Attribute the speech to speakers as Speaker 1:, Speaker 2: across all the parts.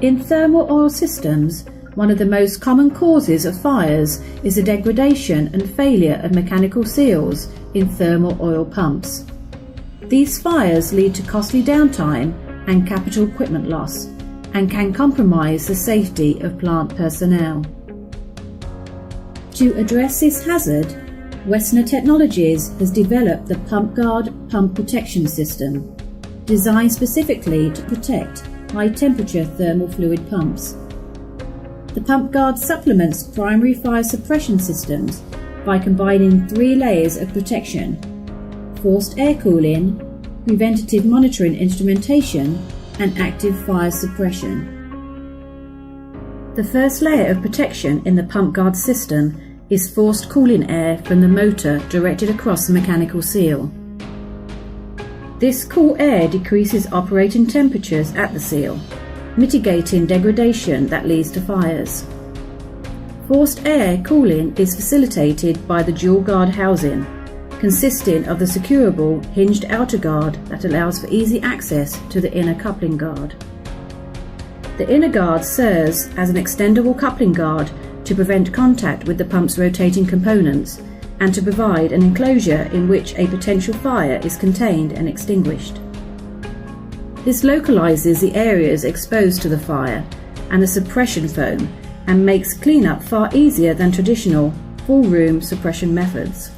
Speaker 1: In thermal oil systems, one of the most common causes of fires is the degradation and failure of mechanical seals in thermal oil pumps. These fires lead to costly downtime and capital equipment loss, and can compromise the safety of plant personnel. To address this hazard, Westner Technologies has developed the PumpGuard pump protection system, designed specifically to protect high-temperature thermal fluid pumps. The PumpGuard supplements primary fire suppression systems by combining 3 layers of protection: forced air cooling, preventative monitoring instrumentation, and active fire suppression. The first layer of protection in the PumpGuard system is forced cooling air from the motor directed across the mechanical seal. This cool air decreases operating temperatures at the seal, mitigating degradation that leads to fires. Forced air cooling is facilitated by the dual guard housing, consisting of the securable hinged outer guard that allows for easy access to the inner coupling guard. The inner guard serves as an extendable coupling guard to prevent contact with the pump's rotating components and to provide an enclosure in which a potential fire is contained and extinguished. This localizes the areas exposed to the fire and the suppression foam and makes cleanup far easier than traditional full-room suppression methods.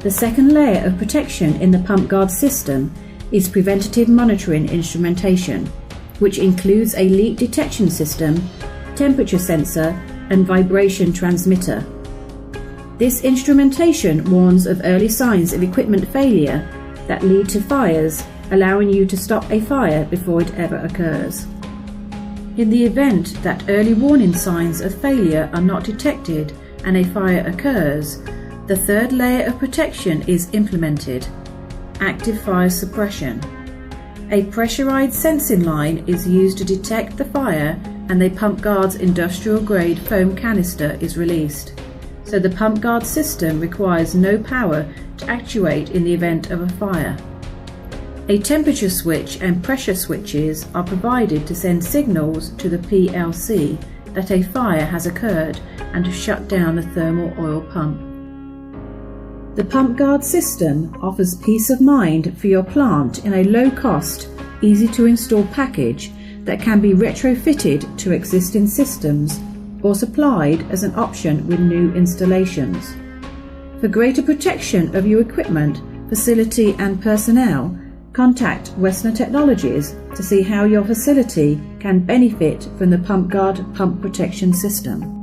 Speaker 1: The second layer of protection in the PumpGuard system is preventative monitoring instrumentation, which includes a leak detection system, temperature sensor, and vibration transmitter. This instrumentation warns of early signs of equipment failure that lead to fires, allowing you to stop a fire before it ever occurs. In the event that early warning signs of failure are not detected and a fire occurs, the third layer of protection is implemented: active fire suppression. A pressurized sensing line is used to detect the fire, and the PumpGuard's industrial-grade foam canister is released. So the PumpGuard system requires no power to actuate in the event of a fire. A temperature switch and pressure switches are provided to send signals to the PLC that a fire has occurred and to shut down the thermal oil pump. The PumpGuard system offers peace of mind for your plant in a low-cost, easy-to-install package that can be retrofitted to existing systems or supplied as an option with new installations. For greater protection of your equipment, facility and personnel, contact Westner Technologies to see how your facility can benefit from the PumpGuard pump protection system.